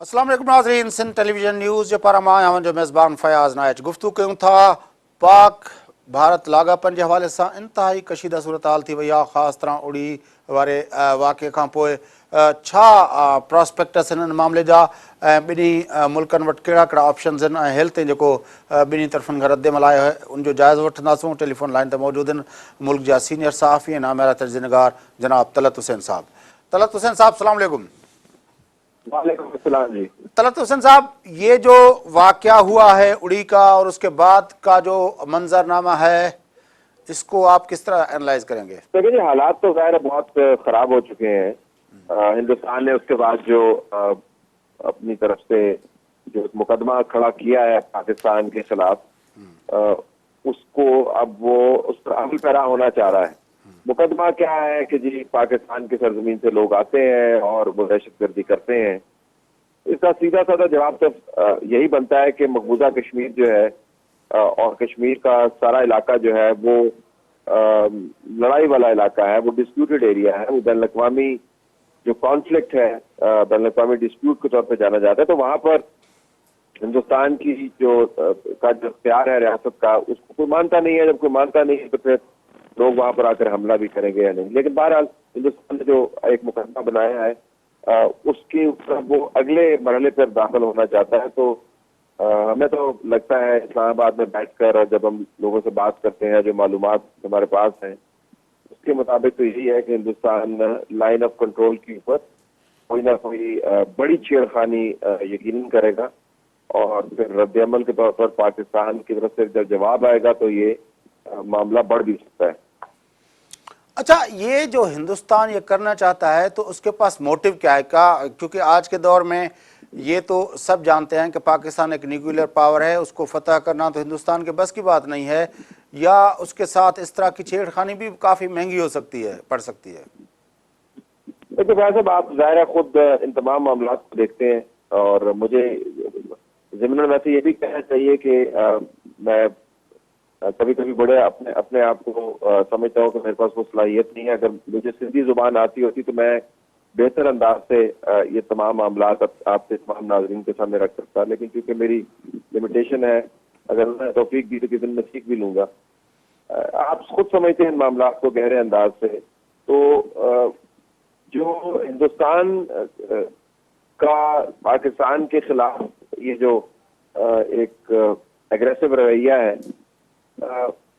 अस्सलाम वालेकुम नाज़रीन, सिंध टेलीविजन न्यूज़ जे पारां मां आहियां जो मेज़बान फयाज़ नाइच। गुफ्तगू कयूं था पाक भारत लाॻापनि जे हवाले सां। इंतिहाई कशीदा सूरत हाल थी वई आहे, ख़ासि तरह उड़ी वारे वाक़े खां पोइ। छा प्रॉस्पेक्टस हिन मामले जा ऐं ॿिन्ही मुल्कनि वटि कहिड़ा कहिड़ा ऑप्शन्स आहिनि ऐं हेल्थ जेको ॿिन्ही तरफ़नि खां रद्द अमल आहे उनजो जाइज़ो वठंदासूं। टेलीफोन लाइन ते मौजूदु आहिनि मुल्क जा सीनियर सहाफ़ी ऐं नामयारा तर्जुमेगार जनाब तलत हुसैन साहब। तलत हुसैन साहब, सलाम वालेकुम। वालेकुम अस्सलाम जी। तलत हुसैन साहब, ये जो वाक़या हुआ है उड़ी का और उसके बाद का जो मंजरनामा है, इसको आप किस तरह एनालाइज करेंगे? देखिए जी, हालात तो ज़ाहिर है बहुत खराब हो चुके हैं। हिंदुस्तान ने उसके बाद जो अपनी तरफ से जो मुकदमा खड़ा किया है पाकिस्तान के खिलाफ, उसको अब वो उस पर अमल पैरा होना चाह रहा है। मुकदमा क्या है कि जी पाकिस्तान की सरजमीन से लोग आते हैं और वो दहशतगर्दी करते हैं। इसका सीधा साधा जवाब तो यही बनता है कि मकबूजा कश्मीर जो है और कश्मीर का सारा इलाका जो है वो लड़ाई वाला इलाका है, वो डिस्प्यूटेड एरिया है, वो बैन अवी जो कॉन्फ्लिक्ट है, बैन अवी डिस्प्यूट के तौर पे जाना जाता है। तो वहां पर हिंदुस्तान की जो इख्तियार है रियासत का, उसको कोई मानता नहीं है। जब कोई मानता नहीं है तो फिर लोग वहां पर आकर हमला भी करेंगे या नहीं। लेकिन बहरहाल हिंदुस्तान ने जो एक मुकदमा बनाया है उसके ऊपर वो अगले मरहले पर दाखिल होना चाहता है। तो हमें तो लगता है इस्लामाबाद में बैठकर जब हम लोगों से बात करते हैं, जो मालूमात हमारे पास हैं, उसके मुताबिक तो यही है कि हिंदुस्तान लाइन ऑफ कंट्रोल के ऊपर कोई ना कोई बड़ी छेड़खानी यकीनन करेगा और फिर रद्द अमल के तौर पर पाकिस्तान की तरफ से जब जवाब आएगा तो ये मामला बढ़ भी सकता है। अच्छा, ये जो हिंदुस्तान ये करना चाहता है तो उसके पास मोटिव क्या है? क्योंकि आज के दौर में ये तो सब जानते हैं कि पाकिस्तान एक न्यूक्लियर पावर है, उसको फतह करना तो हिंदुस्तान के बस की बात नहीं है, या उसके साथ इस तरह की छेड़खानी भी काफ़ी महंगी हो सकती है, पड़ सकती है। देखिए वैसे आप ज़ाहिर है खुद इन तमाम मामला को देखते हैं और मुझे ज़िम्मन वैसे ये भी कहना चाहिए कि मैं कभी कभी बड़े अपने अपने आप को समझता हूँ कि मेरे पास वो सलाहियत नहीं है। अगर मुझे सीधी जुबान आती होती तो मैं बेहतर अंदाज से ये तमाम मामला आपसे तमाम नाज़रीन के सामने रख सकता, लेकिन क्योंकि मेरी लिमिटेशन है, अगर मैं तौफीक दी तो किसी दिन मैं सीख भी लूंगा। आप खुद समझते हैं इन मामला को गहरे अंदाज से। तो जो हिंदुस्तान का पाकिस्तान के खिलाफ ये जो एक एग्रेसिव रवैया है,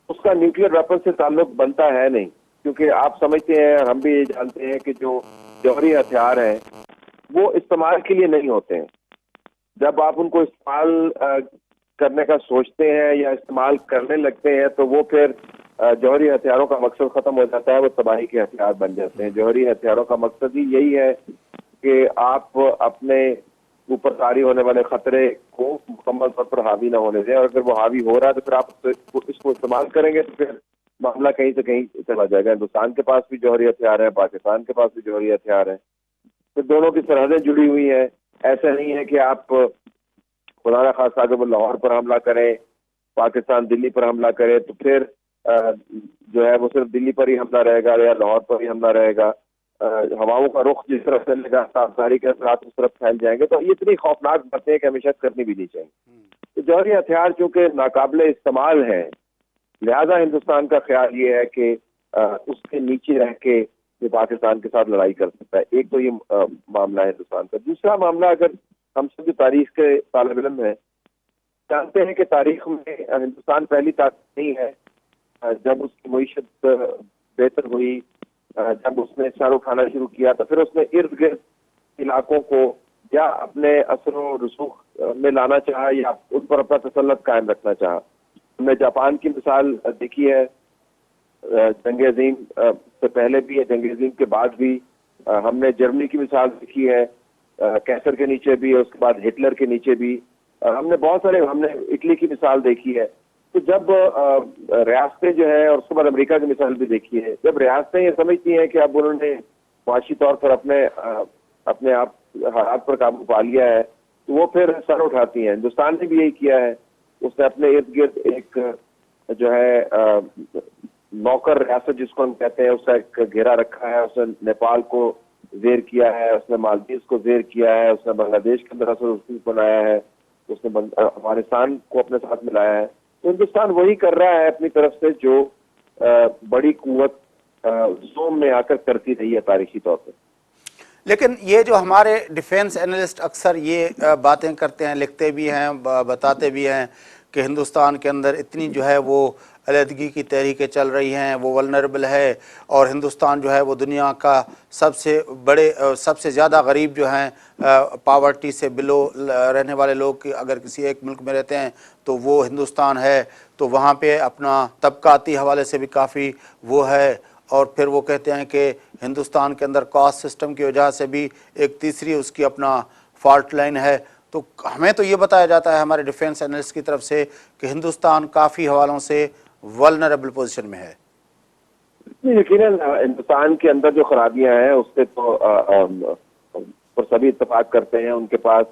उसका न्यूक्लियर वेपन से ताल्लुक बनता है नहीं, क्योंकि आप समझते हैं, हम भी ये जानते हैं कि जो जौहरी हथियार हैं वो इस्तेमाल के लिए नहीं होते हैं। जब आप उनको इस्तेमाल करने का सोचते हैं या इस्तेमाल करने लगते हैं तो वो फिर जौहरी हथियारों का मकसद खत्म हो जाता है, वो तबाही के हथियार बन जाते हैं। जौहरी हथियारों का मकसद ही यही है कि आप अपने ऊपर तारी होने वाले खतरे को मुकम्मल तौर पर हावी ना होने दें, और अगर वो हावी हो रहा है तो फिर आप इसको इस्तेमाल करेंगे तो फिर मामला कहीं से कहीं चला जाएगा। हिंदुस्तान के पास भी जौहरी हथियार है, पाकिस्तान के पास भी जौहरी हथियार है, तो दोनों की सरहदें जुड़ी हुई है। ऐसा नहीं है कि आप खुदा ना खास्ता अगर वो लाहौर पर हमला करें, पाकिस्तान दिल्ली पर हमला करे तो फिर जो है वो सिर्फ दिल्ली पर ही हमला रहेगा या लाहौर पर ही हमला रहेगा। हवाओं का रुख जिस तरफ चलेगा, साफधारी के असरात उस तरफ फैल जाएंगे। तो ये इतनी खौफनाक बातें हैं कि हमेशा करनी भी नहीं चाहिए। तो जौहरी हथियार चूंकि नाकाबिले इस्तेमाल है, लिहाजा हिंदुस्तान का ख्याल ये है कि उसके नीचे रह के ये पाकिस्तान के साथ लड़ाई कर सकता है। एक तो ये मामला है हिंदुस्तान का। दूसरा मामला, अगर हम सब जो तारीख के तालिब इल्म है जानते हैं कि तारीख में हिंदुस्तान पहली तारीख नहीं है जब उसकी मईशत बेहतर हुई, जब उसने सर उठाना शुरू किया तो फिर उसने इर्द गिर्द इलाकों को या अपने असर व रसूख में लाना चाहा या उन पर अपना तसल्लुत कायम रखना चाहा। हमने जापान की मिसाल देखी है, जंग अजीम से पहले भी, जंग अजीम के बाद भी। हमने जर्मनी की मिसाल देखी है, कैसर के नीचे भी, उसके बाद हिटलर के नीचे भी। हमने बहुत सारे, हमने इटली की मिसाल देखी है। तो जब रियासतें जो है, और उसके बाद अमेरिका की मिसाल भी देखी है, जब रियासतें ये समझती हैं कि अब उन्होंने मुआशी तौर पर अपने आप हालात पर काबू पा लिया है, तो वो फिर सर उठाती हैं। हिंदुस्तान ने भी यही किया है। उसने अपने इर्द गिर्द एक जो है नौकर रियासत जिसको हम कहते हैं, उसका एक घेरा रखा है। उसने नेपाल को जेर किया है, उसने मालदीव को जेर किया है, उसने बांग्लादेश के अंदर असर रसूख बनाया है, उसने अफगानिस्तान को अपने साथ मिलाया है। तो हिंदुस्तान वही कर रहा है अपनी तरफ से जो बड़ी कुव्वत जोम में आकर करती रही है तारीखी तौर पर। लेकिन ये जो हमारे डिफेंस एनालिस्ट अक्सर ये बातें करते हैं, लिखते भी हैं, बताते भी हैं कि हिंदुस्तान के अंदर इतनी जो है वो अलहदगी की तहरीकें चल रही हैं, वो वल्नरेबल है, और हिंदुस्तान जो है वो दुनिया का सबसे ज़्यादा गरीब जो हैं, पावर्टी से बिलो रहने वाले लोग कि अगर किसी एक मुल्क में रहते हैं तो वो हिंदुस्तान है। तो वहाँ पे अपना तबकाती हवाले से भी काफ़ी वो है। और फिर वो कहते हैं कि हिंदुस्तान के अंदर कास्ट सिस्टम की वजह से भी एक तीसरी उसकी अपना फॉल्ट लाइन है। तो हमें तो ये बताया जाता है हमारे डिफेंस एनालिस्ट की तरफ से कि हिंदुस्तान काफ़ी हवालों से वल्नरेबल पोजीशन में है। यकीनन हिंदुस्तान के अंदर जो खराबियां हैं उससे तो पर सभी इत्तेफाक करते हैं। उनके पास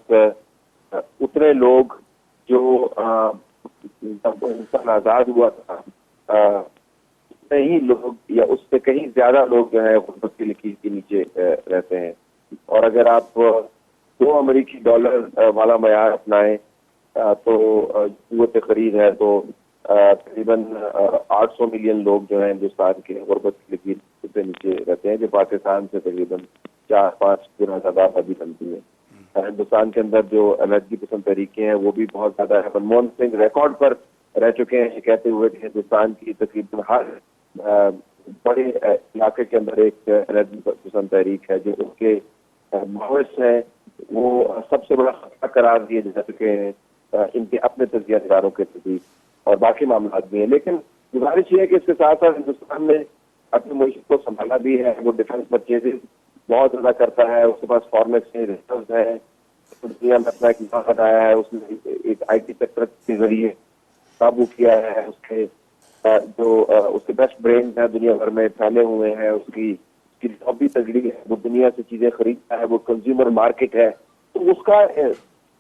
उतने लोग जो जब हिंदुस्तान आजाद हुआ था उतने ही लोग या उससे कहीं ज्यादा लोग जो है गुर्बत की लकीर के नीचे रहते हैं। और अगर आप $2 अमेरिकी वाला मयार अपनाएं तो कुव्वत खरीद है तो तकरीबन 800 मिलियन लोग जो है हिंदुस्तान के गुर्बत की लकीर से नीचे रहते हैं, जो पाकिस्तान से तकरीबन 4-5 गुना ज्यादा आबादी बनती है। हिंदुस्तान के अंदर जो अलहदगी पसंद तरीके हैं वो भी बहुत ज्यादा है। मनमोहन सिंह रिकॉर्ड पर रह चुके हैं कहते हुए कि हिंदुस्तान की तकरीबन हर बड़े इलाके के अंदर एक अलहदगी पसंद तहरीक है जो उनके माओइस्ट है वो सबसे बड़ा खतरा करार दिए जा चुके हैं इनके अपने तजिया निगारों के प्रति, और बाकी मामला भी है। लेकिन गुजारिश ये है कि इसके साथ साथ हिंदुस्तान ने अपनी मीशत को संभाला भी है। वो डिफेंस परचेजेस बहुत ज्यादा करता है, उसके पास फॉरेन एक्सचेंज रिजर्व है, दुनिया में अपना एक नाम बनाया है, उसने एक IT सेक्टर के जरिए काबू किया है। उसके उसके बेस्ट ब्रेन है दुनिया भर में फैले हुए हैं, उसकी लॉबी तगड़ी है, वो दुनिया से चीजें खरीदता है, वो कंज्यूमर मार्केट है। तो उसका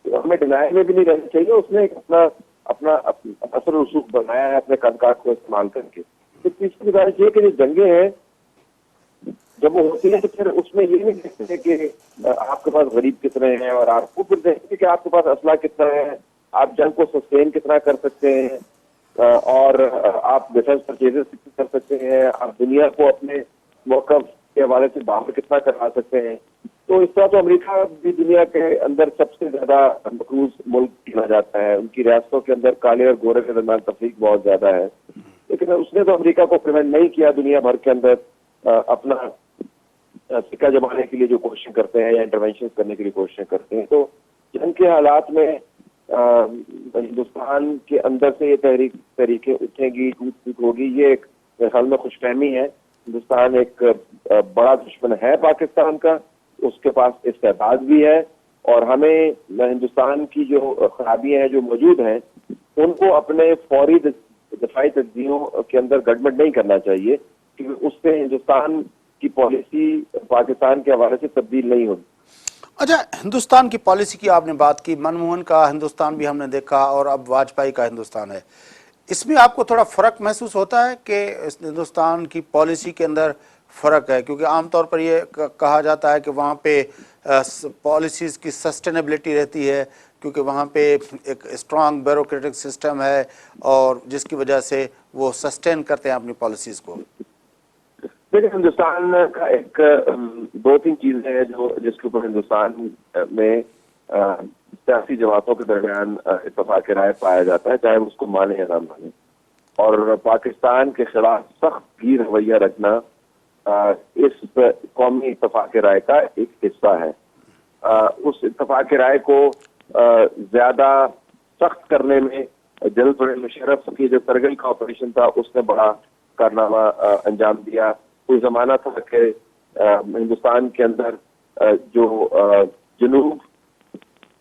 हमें डिनाइल में भी नहीं रहना चाहिए। उसने एक अपना असर रसूख बनाया है अपने कामकाज को इस्तेमाल करके। तो तीसरी गुजारिश ये कि जो जंगे हैं जब वो होती है तो फिर उसमें ये नहीं देखते कि आपके पास गरीब कितने हैं और आपको फिर देखते कि आपके पास असला कितना है, आप जंग को सस्टेन कितना कर सकते हैं और आप डिफेंस परचेजेस कितने कर सकते हैं, आप दुनिया को अपने मौक़िफ़ के हवाले से बाहर कितना करा सकते हैं। तो इस तरह तो अमेरिका भी दुनिया के अंदर सबसे ज्यादा मकरूज मुल्क गिना जाता है। उनकी रियासतों के अंदर काले और गोरे के दरमियान तफरीक बहुत ज्यादा है, लेकिन उसने तो अमेरिका को प्रिवेंट नहीं किया दुनिया भर के अंदर अपना सिक्का जमाने के लिए जो कोशिश करते हैं या इंटरवेंशन करने के लिए कोशिश करते हैं। तो जंग के हालात में हिंदुस्तान के अंदर से ये तहरीकें उठेंगी, टूट फूट होगी, ये एक मेरे ख्याल में खुशफहमी है। हिंदुस्तान एक बड़ा दुश्मन है पाकिस्तान का, उसके पास इस्तेदाद भी है, और हमें हिंदुस्तान की जो खराबियां हैं जो मौजूद हैं उनको अपने फौरी दफाई तजदीयों के अंदर गड़बड़ नहीं करना चाहिए, क्योंकि उससे हिंदुस्तान की पॉलिसी पाकिस्तान के हवाले से तब्दील नहीं होगी। अच्छा, हिंदुस्तान की पॉलिसी की आपने बात की, मनमोहन का हिंदुस्तान भी हमने देखा और अब वाजपेयी का हिंदुस्तान है। इसमें आपको थोड़ा फ़र्क महसूस होता है कि हिंदुस्तान की पॉलिसी के अंदर फ़र्क है? क्योंकि आमतौर पर ये कहा जाता है कि वहाँ पे पॉलिसीज़ की सस्टेनेबिलिटी रहती है, क्योंकि वहाँ पे एक स्ट्रॉन्ग ब्यूरोक्रेटिक सिस्टम है और जिसकी वजह से वो सस्टेन करते हैं अपनी पॉलिसीज़ को। देखिए, हिंदुस्तान का एक 2-3 चीजें हैं जो जिसके ऊपर हिंदुस्तान में सियासी जमातों के दरमियान इत्तेफाक राय पाया जाता है, चाहे उसको माने या ना माने। और पाकिस्तान के खिलाफ सख्त ही रवैया रखना इस कौमी इत्तेफाक राय का एक हिस्सा है। उस इत्तेफाक राय को ज्यादा सख्त करने में जनरल परवेज मुशर्रफ की जो करगिल का ऑपरेशन था उसने बड़ा कारनामा अंजाम दिया। कोई जमाना था कि हिंदुस्तान के अंदर जो जनूब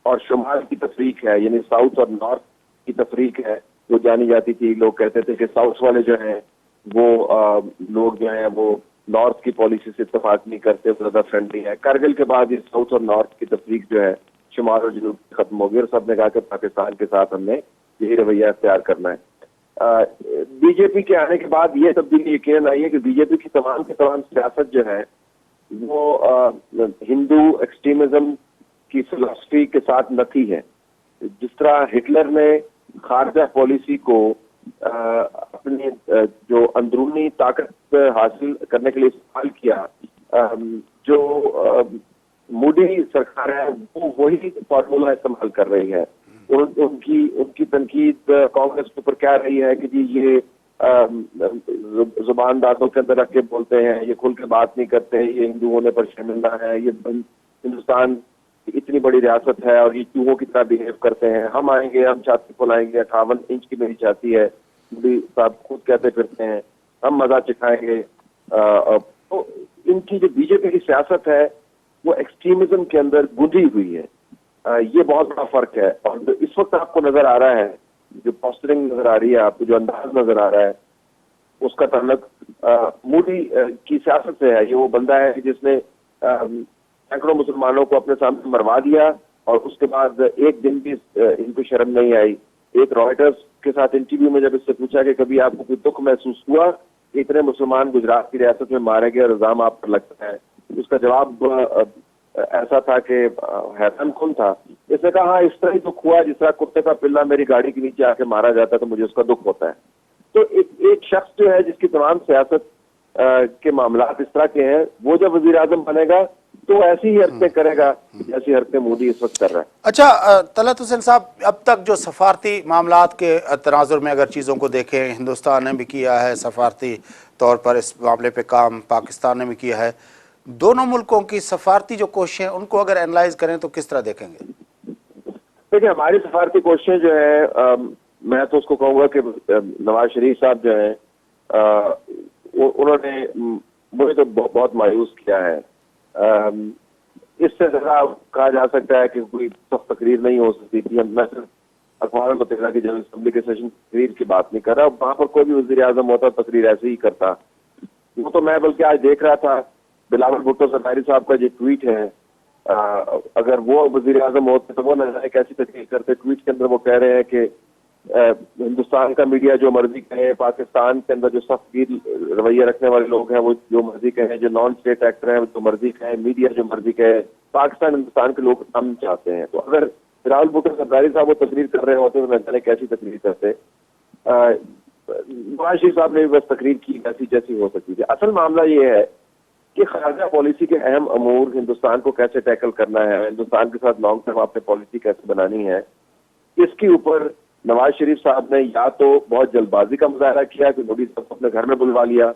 और शुमाल की तफरीक है, यानी साउथ और नॉर्थ की तफरीक है, वो जानी जाती थी। लोग कहते थे कि साउथ वाले जो हैं वो लोग जो हैं वो नॉर्थ की पॉलिसी से इत्तेफाक नहीं करते, ज्यादा फ्रेंडली है। करगिल के बाद ये साउथ और नॉर्थ की तफरीक जो है शुमाल और जनूब खत्म हो गई और सबने कहा कि पाकिस्तान के साथ हमने यही रवैया इख्तियार करना है। बीजेपी के आने के बाद ये तब्दीली यकीनन आई है कि बीजेपी की तमाम सियासत जो है वो हिंदू एक्सट्रीमिज्म की फिलॉसफी के साथ नथी है। जिस तरह हिटलर ने खारजा पॉलिसी को अपनी जो अंदरूनी ताकत हासिल करने के लिए इस्तेमाल किया, जो मोदी सरकार है वो वही फॉर्मूला इस्तेमाल कर रही है। उनकी तनकीद कांग्रेस के ऊपर क्या रही है कि जी ये जुबान दांतों के अंदर रख के बोलते हैं, ये खुल के बात नहीं करते, ये हिंदू होने पर शर्मिंदा है, ये हिंदुस्तान इतनी बड़ी रियासत है और ये चूहों की तरह बिहेव करते हैं, हम आएंगे हम छाती फुलाएंगे, 58 इंच की मेरी छाती है, मोदी साहब खुद कहते फिरते हैं, हम मजा चिखाएंगे। तो इनकी जो बीजेपी की सियासत है वो एक्सट्रीमिज्म के अंदर गुंधी हुई है। ये बहुत बड़ा फर्क है। और जो इस वक्त आपको नजर आ रहा है, जो पोस्टरिंग नजर आ रही है आपको, जो अंदाज नजर आ रहा है, उसका ताल्लुक मोदी की सियासत से है। ये वो बंदा है जिसने सैकड़ों मुसलमानों को अपने सामने मरवा दिया और उसके बाद एक दिन भी इनको शर्म नहीं आई। एक रॉयटर्स के साथ इंटरव्यू में जब इससे पूछा कि कभी आपको कोई दुख महसूस हुआ, इतने मुसलमान गुजरात की रियासत में मारे गए और इल्जाम आप पर लगता है, उसका जवाब ऐसा था कि हैरान कौन था। इसने कहा हाँ, इस तरह ही दुख हुआ जिस तरह कुत्ते का पिल्ला मेरी गाड़ी के नीचे आके मारा जाता है तो मुझे उसका दुख होता है। तो एक शख्स जो है जिसकी तमाम सियासत के मामला इस तरह के हैं, वो जब वजीर आजम बनेगा तो ऐसी ही हरकतें करेगा जैसी हरकतें मोदी इस वक्त कर रहा है। अच्छा तलत हुसैन साहब, अब तक जो सफारती मामलात के तनाजुर में अगर चीज़ों को देखें, हिंदुस्तान ने भी किया है सफारती तौर पर इस मामले पे काम, पाकिस्तान ने भी किया है, दोनों मुल्कों की सफारती जो कोशिशें उनको अगर एनालाइज करें तो किस तरह देखेंगे? देखिए, हमारी सफारती कोशिशें जो है, मैं तो उसको कहूँगा कि नवाज शरीफ साहब जो है उन्होंने मुझे तो बहुत मायूस किया है। इससे ज्यादा कहा जा सकता है कि कोई सख्त तकरीर नहीं हो सकती थी। मैं सिर्फ अखबार मुत्तहिदा की जनरल असेंबली के सेशन तकरीर की बात नहीं कर रहा, वहां पर कोई भी वजीर आजम होता तकरीर ऐसे ही करता। वो तो मैं बल्कि आज देख रहा था बिलावल भुट्टो सरदारी साहब का जो ट्वीट है, अगर वो वजीर आजम होते तो वो न जाने कैसी तकरीर करते। ट्वीट के अंदर वो कह रहे हैं कि हिंदुस्तान का मीडिया जो मर्जी कहे, पाकिस्तान के अंदर जो सख्त रवैया रखने वाले लोग हैं वो जो मर्जी कहें, जो नॉन स्टेट एक्टर हैं वो जो मर्जी कहें, मीडिया जो मर्जी कहे, पाकिस्तान हिंदुस्तान के लोग हम चाहते हैं। तो अगर बिलावल भुट्टो सरदारी साहब वो तकरीर कर रहे होते तो न जाने कैसी तकरीर करते। नवाज शरीफ साहब ने बस तकरीर की जैसी जैसी हो सकती थी। असल मामला ये है कि खारजा पॉलिसी के अहम अमूर, हिंदुस्तान को कैसे टैकल करना है, हिंदुस्तान के साथ लॉन्ग टर्म आपने पॉलिसी कैसे बनानी है, इसके ऊपर नवाज शरीफ साहब ने या तो बहुत जल्दबाजी का मुजाहरा किया कि मोदी साहब को अपने घर में बुलवा लिया,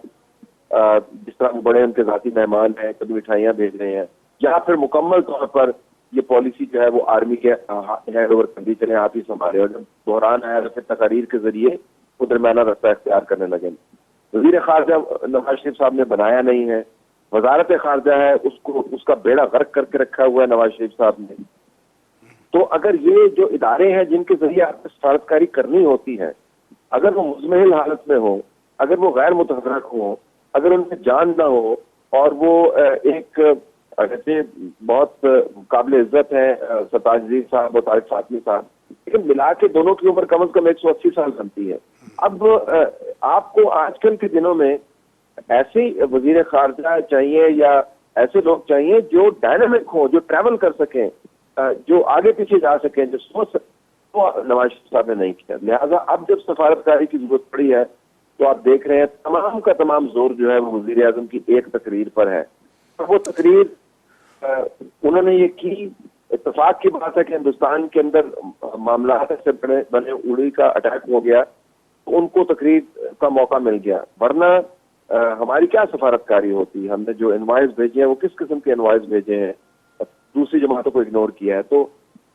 जिस तरह वो बड़े उनके जाती मेहमान हैं, कभी मिठाइयां भेज रहे हैं, या फिर मुकम्मल तौर पर ये पॉलिसी जो है वो आर्मी के हैंड ओवर कर दी, चले आप ही संभाले। और जब बहरान आया तो फिर तकारीर के जरिए वो दरमियाना रास्ता इख्तियार करने लगे। वजीर खारजा नवाज शरीफ साहब ने बनाया नहीं है, वजारत खारजा है उसको उसका बेड़ा गर्क करके रखा हुआ है नवाज शरीफ साहब ने। तो अगर ये जो इदारे हैं जिनके जरिए आपको सफारतकारी करनी होती है, अगर वो मुजमहिल हालत में हो, अगर वो गैर मुतहर्रक हो, अगर उनमें जान ना हो, और वो एक जैसे बहुत काबिल इज्जत है सताजदीन साहब और तारिक फातमी साहब, लेकिन मिला के दोनों की उम्र कम से कम 180 साल बनती है। अब आपको आजकल के दिनों में ऐसे वजीर खारजा चाहिए या ऐसे लोग चाहिए जो डायनामिक हो, जो ट्रैवल कर सकें, जो आगे पीछे जा सकें, जो सोच। तो नवाज शरीफ साहब ने नहीं किया। लिहाजा अब जब सफारतकारी की जरूरत पड़ी है तो आप देख रहे हैं तमाम का तमाम जोर जो है वो वजीर आजम की एक तकरीर पर है। तो वो तकरीर उन्होंने ये की, इत्तेफाक की बात है कि हिंदुस्तान के अंदर मामला से बने उड़ी का अटैक हो गया तो उनको तकरीर का मौका मिल गया, वरना हमारी क्या सफारतकारी होती। हमने जो इनवाइस भेजे हैं वो किस किस्म के इनवाइस भेजे हैं, दूसरी जमातों को इग्नोर किया है। तो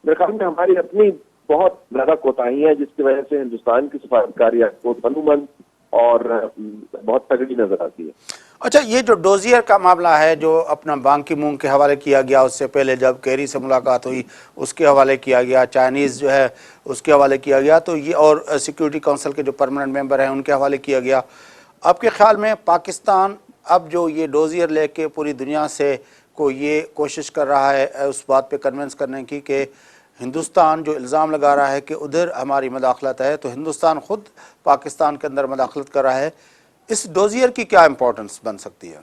मेरे ख्याल में हमारी अपनी बहुत ज्यादा कोताही है जिसकी वजह से हिंदुस्तान की सफारतकारी आपको तनुमंद और बहुत तगड़ी नजर आती है। अच्छा, ये जो डोजियर का मामला है जो अपना बांग की मूंग के हवाले किया गया, उससे पहले जब केरी से मुलाकात हुई उसके हवाले किया गया, चाइनीज़ जो है उसके हवाले किया गया, तो ये और सिक्योरिटी काउंसिल के जो परमानेंट मेंबर हैं उनके हवाले किया गया। आपके ख्याल में पाकिस्तान अब जो ये डोजियर लेके पूरी दुनिया से को ये कोशिश कर रहा है उस बात पे कन्विंस करने की कि हिंदुस्तान जो इल्ज़ाम लगा रहा है कि उधर हमारी मदाखलत है, तो हिंदुस्तान ख़ुद पाकिस्तान के अंदर मदाखलत कर रहा है, इस डोजियर की क्या इम्पोर्टेंस बन सकती है?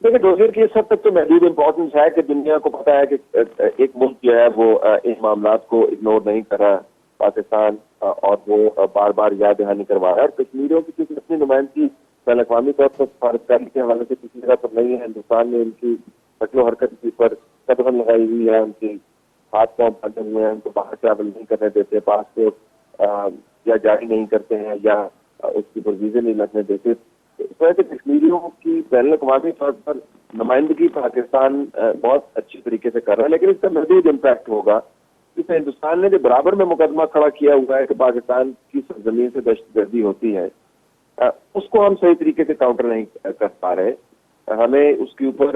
देखिए, डोजियर की इस हद तक तो महदूद इम्पोर्टेंस है कि दुनिया को पता है कि एक मुल्क जो है वो इन मामला को इग्नोर नहीं कर रहा पाकिस्तान, और वो बार बार याद दहानी करवा रहा है। और कश्मीरियों की क्योंकि अपनी नुमाइंदगी बैन अवी तौर पर सफारतकारी के हवाले से किसी जगह पर नहीं है। हिंदुस्तान ने उनकी शक्लो हरकत के ऊपर कदम लगाई हुई है, उनकी हाथ पांव बांधे हुए हैं, उनको बाहर ट्रैवल नहीं करने देते, पासपोर्ट या जारी नहीं करते हैं, या उसके ऊपर वीजे नहीं लगने देते। इस वजह से कश्मीरियों की बैन अवी तौर पर नुमाइंदगी पाकिस्तान बहुत अच्छी तरीके से कर रहा है, लेकिन इसका महदूद इम्पैक्ट होगा। इसमें हिंदुस्तान ने जो बराबर में मुकदमा खड़ा किया हुआ है कि पाकिस्तान की सरजमीन से दहशतगर्दी होती है, उसको हम सही तरीके से काउंटर नहीं कर पा रहे। हमें उसके ऊपर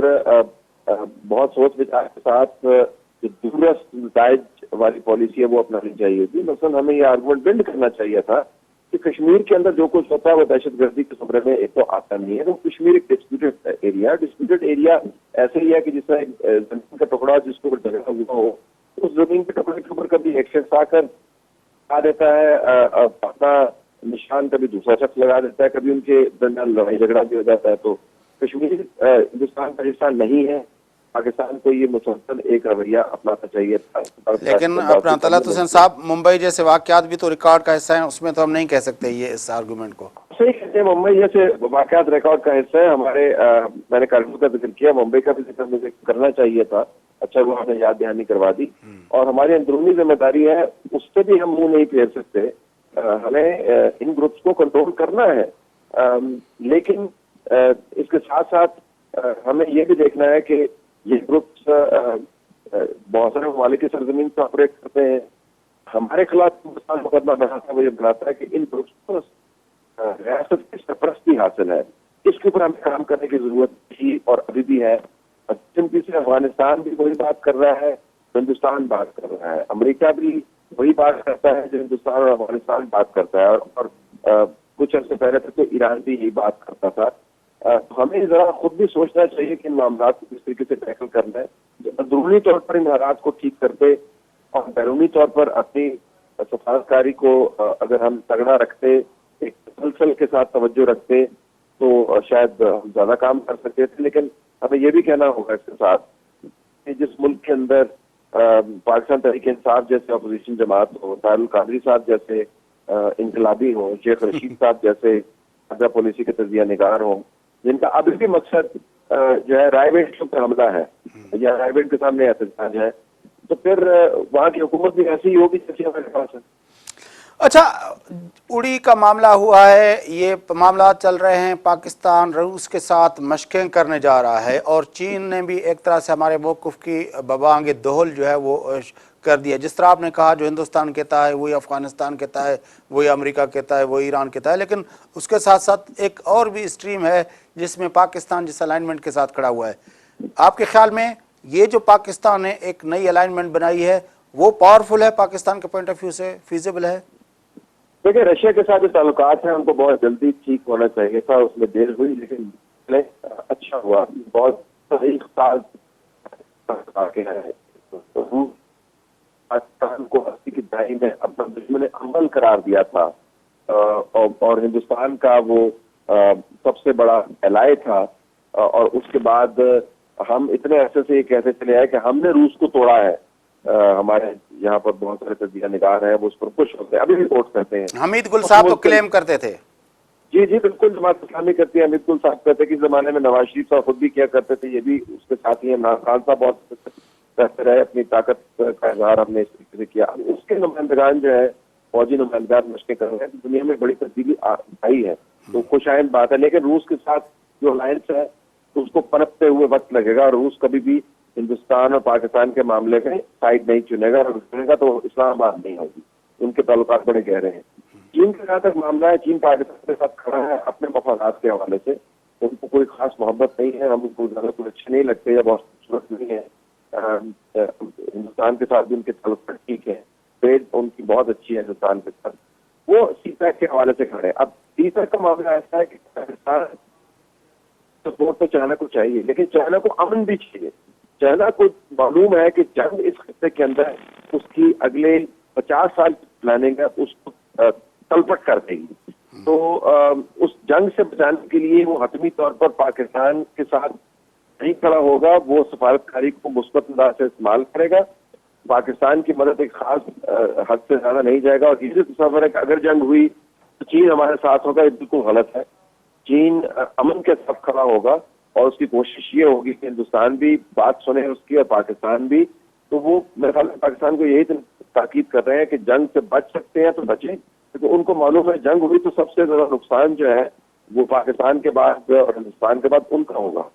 बहुत सोच विचार के साथ जो दूरस्थ नताइज वाली पॉलिसी है वो अपनानी चाहिए थी। मसलन हमें ये आर्गूमेंट बिल्ड करना चाहिए था कि कश्मीर के अंदर जो कुछ होता है वो दहशतगर्दी के खबरे में एक तो आता नहीं है। तो कश्मीर एक डिस्प्यूटेड एरिया ऐसे ही है कि जिसमें जमीन का टुकड़ा जिसके ऊपर झगड़ा हुआ हो, उस जमीन के टुकड़े के ऊपर कभी एक शख्स आकर आ देता है अपना निशान, कभी दूसरा शख्स लगा देता है, कभी उनके दरमियान लड़ाई झगड़ा भी हो जाता है। तो कश्मीर हिंदुस्तान का हिस्सा नहीं है। पाकिस्तान को ये मुसलसल एक रवैया अपनाना चाहिए था। लेकिन अपना तलत हुसैन साहब, मुंबई जैसे वाकयात भी तो रिकॉर्ड का हिस्सा है, उसमें तो हम नहीं कह सकते ये इस आर्गूमेंट को। सही कहते हैं, मुंबई जैसे वाकयात रिकॉर्ड का हिस्सा है। हमारे मैंने कारगिल का जिक्र किया, मुंबई का भी जिक्र मुझे करना चाहिए था। अच्छा वो हमने याद दहानी करवा दी, और हमारी अंदरूनी जिम्मेदारी है, उससे भी हम मुंह नहीं फेर सकते। हमें इन ग्रुप्स को कंट्रोल करना है, लेकिन इसके साथ साथ हमें ये भी देखना है कि ये ग्रुप्स बहुत सारे ममालिक की सरजमीन पर ऑपरेट करते हैं। हमारे खिलाफ हिंदुस्तान मुकदमा बनाता है, वो ये बनाता है कि इन ग्रुप्स को रियासत की सरपरस्ती हासिल है। इसके ऊपर हमें काम करने की जरूरत थी और अभी भी है। से अफगानिस्तान भी वही बात कर रहा है, हिंदुस्तान बात कर रहा है, अमेरिका भी वही बात करता है जो हिंदुस्तान और अफगानिस्तान बात करता है, और कुछ अर्से पहले तक तो ईरान भी यही बात करता था। तो हमें जरा खुद भी सोचना चाहिए कि इन मामला को किस तरीके से टैकल करना है, जो अंदरूनी तौर पर इन हालात को ठीक करते और बैरूनी तौर पर अपनी सफारतकारी को अगर हम तगड़ा रखते, एक तसलसल के साथ तवज्जो रखते, तो शायद हम ज्यादा काम कर सकते थे। लेकिन हमें यह भी कहना होगा इसके साथ कि जिस मुल्क के अंदर पाकिस्तान तहरीक इंसाफ जैसे अपोजिशन जमात हो, तारुल कादरी साहब जैसे इनकलाबी हो, शेख रशीद साहब जैसे खारजा पॉलिसी के तजिया निगार हो, जिनका अभी भी मकसद जो है रायवेट पर हमला है या रायवेट के सामने एहतजाज है, तो फिर वहाँ की हुकूमत भी ऐसी ही होगी जैसी हमारे पास है। अच्छा, उड़ी का मामला हुआ है, ये मामला चल रहे हैं, पाकिस्तान रूस के साथ मशकें करने जा रहा है, और चीन ने भी एक तरह से हमारे मौक़िफ़ की बबांग दोहल जो है वो कर दिया। जिस तरह आपने कहा, जो हिंदुस्तान कहता है वही अफ़गानिस्तान कहता है, वही अमेरिका कहता है, वही ईरान कहता है, लेकिन उसके साथ साथ एक और भी स्ट्रीम है जिसमें पाकिस्तान जिस अलाइनमेंट के साथ खड़ा हुआ है। आपके ख्याल में ये जो पाकिस्तान ने एक नई अलाइनमेंट बनाई है वो पावरफुल है, पाकिस्तान के पॉइंट ऑफ व्यू से फीजिबल है? देखिए, रशिया के साथ जो ताल्लुकात हैं उनको बहुत जल्दी ठीक होना चाहिए था, उसमें देर हुई लेकिन अच्छा हुआ। बहुत सही साल पाकिस्तान को 80 की दहाई में अपना दुश्मन अव्वल करार दिया था, और हिंदुस्तान का वो सबसे बड़ा एलाय था, और उसके बाद हम इतने अरसे से ये कहते चले आए कि हमने रूस को तोड़ा है। हमारे यहाँ पर बहुत सारे तजिया निगार हैं, वो उस पर खुश होते हैं, अभी भी वोट करते हैं। हमीद गुल साहब तो क्लेम करते थे। जी जी बिल्कुल, जमात इस्लामी करती है। हमीद गुल साहब कहते कि जमाने में नवाज शरीफ साहब खुद भी किया करते थे, ये भी उसके साथ ही इमरान खान साहब बहुत कहते रहे, अपनी ताकत का इजहार हमने इस तरीके से किया। उसके नुमाइंदगान जो है, फौजी नुमाइंदगान मशकें कर रहे हैं, तो दुनिया में बड़ी तब्दीली आई है, तो खुशाइंद बात है। लेकिन रूस के साथ जो अलायंस है उसको पनपते हुए वक्त लगेगा, और रूस कभी भी हिंदुस्तान और पाकिस्तान के मामले में साइड नहीं चुनेगा, और चुनेगा तो इस्लामाबाद नहीं होगी। उनके ताल्लुकात बड़े गहरे हैं। चीन के जहाँ तक मामला है, चीन पाकिस्तान के साथ खड़ा है अपने मफादात के हवाले से। उनको कोई खास मोहब्बत नहीं है, हम उनको ज्यादा कोई अच्छे नहीं लगते या बहुत खूबसूरत नहीं है। हिंदुस्तान के साथ भी उनके ताल्लुकात ठीक है, ट्रेड उनकी बहुत अच्छी है हिंदुस्तान के साथ। वो सीपैक के हवाले से खड़े। अब सीपैक का मामला ऐसा है कि पाकिस्तान सपोर्ट तो चाइना को चाहिए, लेकिन चाइना को अमन भी चाहिए। चाइना को मालूम है कि जंग इस खत्ते के अंदर उसकी अगले 50 साल की प्लानिंग है, उसको तलपट कर देगी। तो उस जंग से बचाने के लिए वो हतमी तौर पर पाकिस्तान के साथ नहीं खड़ा होगा वो सफारतकारी को मुस्बत अंदाज से इस्तेमाल करेगा। पाकिस्तान की मदद एक खास हद से ज्यादा नहीं जाएगा। और ये तस्वर है कि अगर जंग हुई तो चीन हमारे साथ होगा, ये बिल्कुल गलत है। चीन अमन के साथ खड़ा होगा और उसकी कोशिश ये होगी कि हिंदुस्तान भी बात सुने उसकी और पाकिस्तान भी। तो वो मेरे ख्याल में पाकिस्तान को यही ताकीद कर रहे हैं कि जंग से बच सकते हैं तो बचें, क्योंकि उनको मालूम है जंग हुई तो सबसे ज्यादा नुकसान जो है वो पाकिस्तान के बाद और हिंदुस्तान के बाद उनका होगा।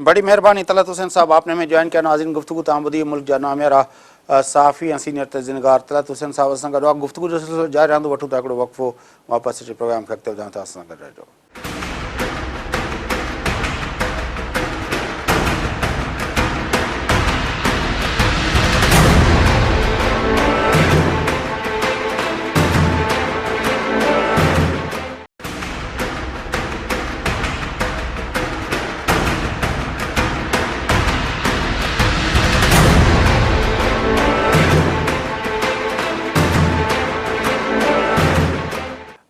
बड़ी मेहरबानी तलत हुसैन साहब, आपने में ज्वाइन किया। नाज़रीन, गुफ्तगू तामुदी मुल्क जा नामेरा साफ़ी ऐं सीनियर तजनिगार तलत हुसैन साहब सां गॾु आहे। गुफ्तगू जो सिलसिलो जारी रहंदो। वठूं था हिकिड़ो वक़फ़ो, वापसि अची प्रोग्राम खे अॻिते वधायूं था। असां सां गॾु रहिजो।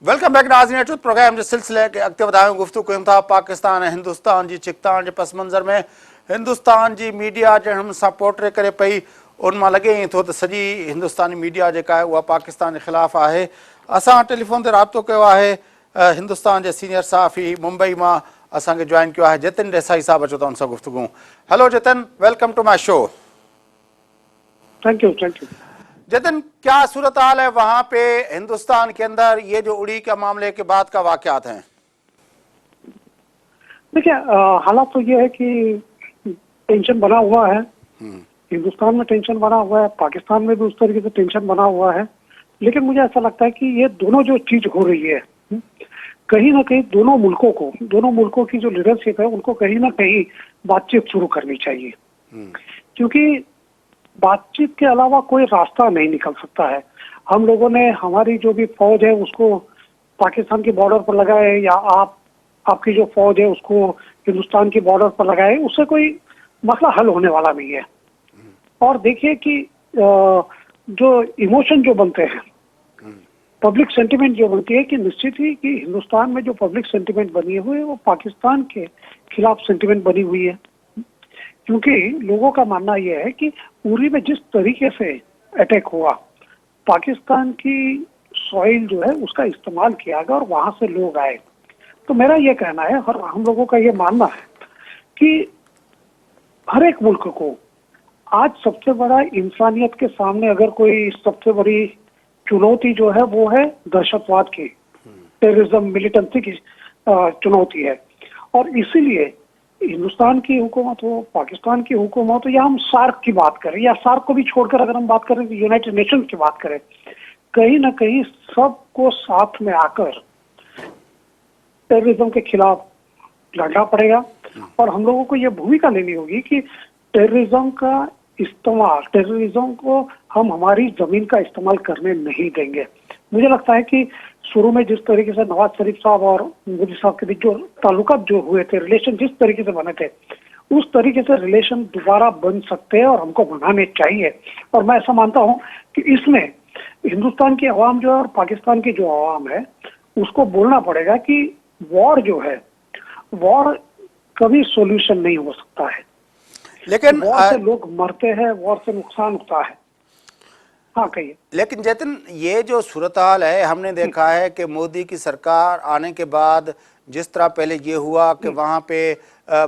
वेलकम बैक नाज़रीन, अचो प्रोग्राम जे सिलसिले खे अॻिते वधायूं। गुफ़्तगू कयूं था पाकिस्तान ऐं हिंदुस्तान जी चिकताण जे पस मंज़र में। हिंदुस्तान जी मीडिया जहिड़े नमूने सां पोर्ट्रे करे पई, उन मां लॻे ई थो त सॼी हिंदुस्तानी मीडिया जेका आहे उहा पाकिस्तान जे ख़िलाफ़ु आहे। असां टेलीफोन ते राब्तो कयो आहे हिंदुस्तान जे सीनियर सहाफ़ी मुंबई मां असांखे जॉइन कयो आहे जतिन देसाई साहब। अचो था उन सां गुफ़्तगू। Hello Jatin, welcome to my show. Thank you thank you. Jatin, क्या सूरत हाल है वहां पे हिंदुस्तान के अंदर, ये जो उड़ी के मामले के बाद का वाकयात हैं? देखिए, हालात तो ये है कि टेंशन बना हुआ है। हिंदुस्तान में टेंशन बना हुआ है, पाकिस्तान में भी उस तरीके से टेंशन बना हुआ है। लेकिन मुझे ऐसा लगता है कि ये दोनों जो चीज हो रही है, कहीं ना कहीं दोनों मुल्कों की जो लीडरशिप है उनको कहीं ना कहीं बातचीत शुरू करनी चाहिए, क्योंकि बातचीत के अलावा कोई रास्ता नहीं निकल सकता है। हम लोगों ने हमारी जो भी फौज है उसको पाकिस्तान की बॉर्डर पर लगाए, या आपकी जो फौज है उसको हिंदुस्तान की बॉर्डर पर लगाए, उससे कोई मसला हल होने वाला नहीं है। और देखिए कि जो इमोशन जो बनते हैं, पब्लिक सेंटिमेंट जो बनती है, कि निश्चित ही कि हिंदुस्तान में जो पब्लिक सेंटिमेंट बनी हुई है वो पाकिस्तान के खिलाफ सेंटिमेंट बनी हुई है। क्योंकि लोगों का मानना यह है कि उरी में जिस तरीके से अटैक हुआ, पाकिस्तान की सॉइल जो है उसका इस्तेमाल किया गया और वहां से लोग आए। तो मेरा ये कहना है और हम लोगों का ये मानना है कि हर एक मुल्क को आज सबसे बड़ा इंसानियत के सामने अगर कोई सबसे बड़ी चुनौती जो है वो है दहशतवाद की, टेररिज्म, मिलिटेंसी की चुनौती है। और इसीलिए हिंदुस्तान की हुकूमत हो, पाकिस्तान की हुकूमत हो, या हम सार्क की बात करें, या सार्क को भी छोड़कर अगर हम बात करें तो यूनाइटेड नेशंस की बात करें, कहीं ना कहीं सबको साथ में आकर टेररिज्म के खिलाफ लड़ना पड़ेगा। और हम लोगों को ये भूमिका लेनी होगी कि टेररिज्म को हम हमारी जमीन का इस्तेमाल करने नहीं देंगे। मुझे लगता है कि शुरू में जिस तरीके से नवाज शरीफ साहब और मोदी साहब के बीच जो ताल्लुकात जो हुए थे, रिलेशन जिस तरीके से बने थे, उस तरीके से रिलेशन दोबारा बन सकते हैं और हमको बनाने चाहिए। और मैं ऐसा मानता हूं कि इसमें हिंदुस्तान की अवाम जो है और पाकिस्तान की जो अवाम है उसको बोलना पड़ेगा कि वॉर कभी सॉल्यूशन नहीं हो सकता है। लेकिन वॉर से लोग मरते हैं, वॉर से नुकसान होता है। हाँ कहिए। लेकिन जतिन, ये जो सूरत हाल है, हमने देखा है कि मोदी की सरकार आने के बाद जिस तरह पहले ये हुआ कि वहाँ पे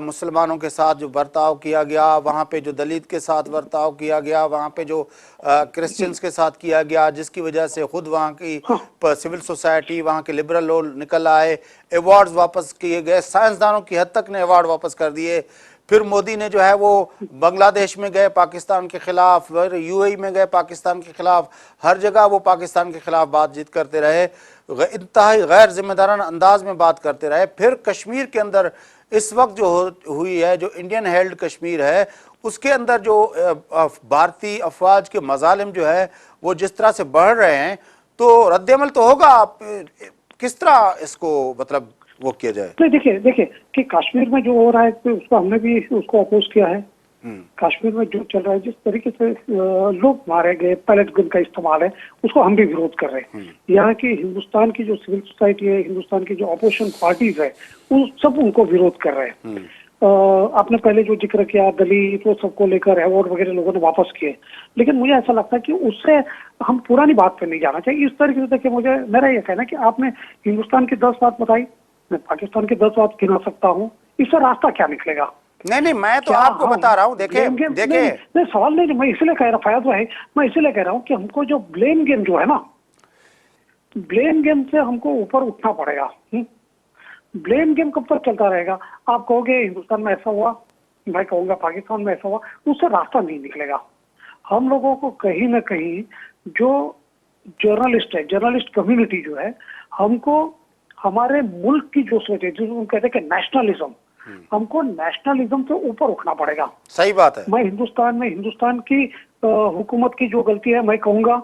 मुसलमानों के साथ जो बर्ताव किया गया, वहाँ पे जो दलित के साथ बर्ताव किया गया, वहाँ पे जो क्रिश्चियंस के साथ किया गया, जिसकी वजह से खुद वहाँ की सिविल सोसाइटी, वहाँ के लिबरल लोग निकल आए, अवार्ड्स वापस किए गए, साइंसदानों की हद तक ने अवार्ड वापस कर दिए। फिर मोदी ने जो है वो बांग्लादेश में गए पाकिस्तान के खिलाफ, फिर यूएई में गए पाकिस्तान के खिलाफ, हर जगह वो पाकिस्तान के खिलाफ बातचीत करते रहे, इंतहाई गैर जिम्मेदाराना अंदाज में बात करते रहे। फिर कश्मीर के अंदर इस वक्त जो हुई है, जो इंडियन हेल्ड कश्मीर है, उसके अंदर जो भारतीय अफवाज के मजालिम जो है वो जिस तरह से बढ़ रहे हैं, तो रद्दमल तो होगा। आप किस तरह इसको मतलब वो किया जाए? नहीं, देखिए कि कश्मीर में जो हो रहा है उसको हमने भी उसको अपोज किया है। कश्मीर में जो चल रहा है, जिस तरीके से लोग मारे गए, पैलेट गन का इस्तेमाल है, उसको हम भी विरोध कर रहे हैं। यहाँ की हिंदुस्तान की जो सिविल सोसाइटी है, हिंदुस्तान की जो अपोजिशन पार्टीज है, उन सब उनको विरोध कर रहे हैं। आपने पहले जो जिक्र किया दलित वो सबको लेकर अवार्ड वगैरह लोगों ने वापस किए, लेकिन मुझे ऐसा लगता है कि उससे हम पुरानी बात पे नहीं जाना चाहिए। इस तरीके से देखिए, मुझे मेरा ये कहना है कि आपने हिंदुस्तान की 10 बात बताई, मैं पाकिस्तान की 10 बात गिना सकता हूँ, इससे रास्ता क्या निकलेगा? नहीं, मैं तो क्या आपको हम बता रहा हूँ। देखिए ब्लेम गेम देखिए नहीं, सवाल नहीं, मैं इसलिए कह रहा फयाज भाई, मैं इसलिए कह रहा हूँ कि हमको जो ब्लेम गेम जो है ना, ब्लेम गेम से हमको ऊपर उठना पड़ेगा। ब्लेम गेम कब तक चलता रहेगा? आप कहोगे हिंदुस्तान में ऐसा हुआ, मैं कहूंगा पाकिस्तान में ऐसा हुआ, उससे रास्ता नहीं निकलेगा। हम लोगों को कहीं ना कहीं जो जर्नलिस्ट है, जर्नलिस्ट कम्युनिटी जो है, हमको हमारे मुल्क की जो सोच है, जिसको हम कहते हैं कि नेशनलिज्म, हमको नेशनलिज्म से ऊपर उठना पड़ेगा। सही बात है। मैं हिंदुस्तान की हुकूमत की जो गलती है मैं कहूंगा,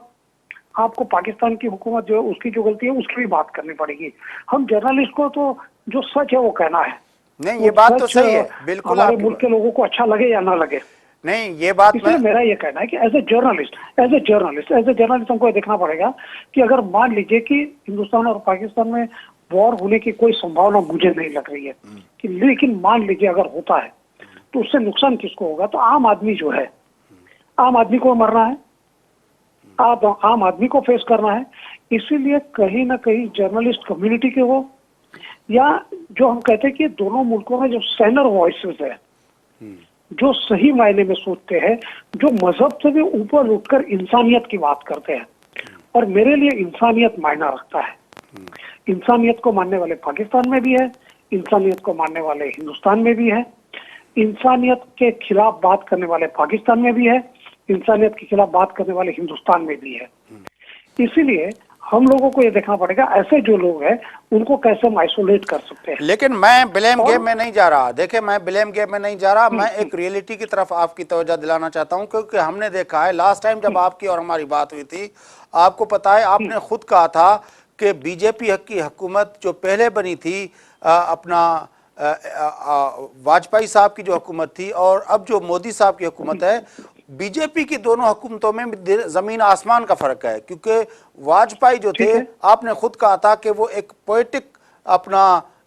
आपको पाकिस्तान की हुकूमत जो है उसकी जो गलती है उसकी भी बात करनी पड़ेगी। हम जर्नलिस्ट को तो जो सच है वो कहना है। नहीं, ये वो बात तो सच, सही है, बिल्कुल हमारे आपकी मुल्क के लोगों को अच्छा लगे या ना लगे। नहीं, ये बात इसलिए मैं मेरा ये कहना है कि एज ए जर्नलिस्ट हमको ये देखना पड़ेगा कि अगर मान लीजिए कि हिंदुस्तान और पाकिस्तान में वॉर होने की कोई संभावना मुझे नहीं लग रही है, कि लेकिन मान लीजिए अगर होता है तो उससे नुकसान किसको होगा? तो आम आदमी जो है, आम आदमी को मरना है, आम आदमी को फेस करना है। इसीलिए कहीं ना कहीं जर्नलिस्ट कम्युनिटी के हो, या जो हम कहते हैं कि दोनों मुल्कों में जो सेनर वॉइसेस है, जो सही मायने में सोचते हैं, जो मजहब से भी ऊपर उठकर इंसानियत की बात करते हैं, और मेरे लिए इंसानियत मायना रखता है। इंसानियत को मानने वाले पाकिस्तान में भी है, इंसानियत को मानने वाले हिंदुस्तान में भी है, इंसानियत के खिलाफ बात करने वाले पाकिस्तान में भी है, इंसानियत के खिलाफ बात करने वाले हिंदुस्तान में भी है। इसीलिए हम लोगों को ये देखना पड़ेगा ऐसे जो लोग हैं उनको कैसे हम आइसोलेट कर सकते हैं। लेकिन मैं ब्लेम गेम में नहीं जा रहा। देखिए, मैं ब्लेम गेम में नहीं जा रहा, मैं एक रियलिटी की तरफ आपकी तवज्जो दिलाना चाहता हूं, क्योंकि हमने देखा है लास्ट टाइम जब आपकी और हमारी बात हुई थी, आपको पता है आपने खुद कहा था कि बीजेपी की हुकूमत जो पहले बनी थी, अपना वाजपेयी साहब की जो हुकूमत थी और अब जो मोदी साहब की हुकूमत है, बीजेपी की दोनों हुकूमतों में जमीन आसमान का फर्क है। क्योंकि वाजपेयी जो थे, आपने खुद कहा था कि वो एक पोएटिक अपना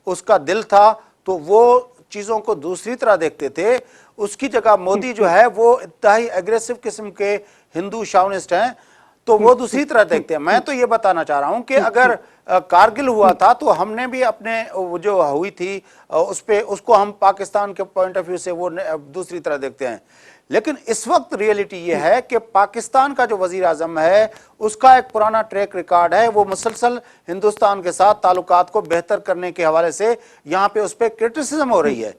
उसका दिल था, तो वो चीज़ों को दूसरी तरह देखते थे। उसकी जगह मोदी जो है वो इंतहाई एग्रेसिव किस्म के हिंदू शावनिस्ट हैं, तो वो दूसरी तरह देखते हैं। मैं तो ये बताना चाह रहा हूं कि अगर कारगिल हुआ था तो हमने भी अपने जो हुई थी उस पे उसको हम पाकिस्तान के पॉइंट ऑफ व्यू से वो दूसरी तरह देखते हैं। लेकिन इस वक्त रियलिटी ये है कि पाकिस्तान का जो वजीर आजम है उसका एक पुराना ट्रैक रिकॉर्ड है, वो मुसलसल हिंदुस्तान के साथ ताल्लुकात को बेहतर करने के हवाले से यहाँ पे उस पर क्रिटिसिज्म हो रही है।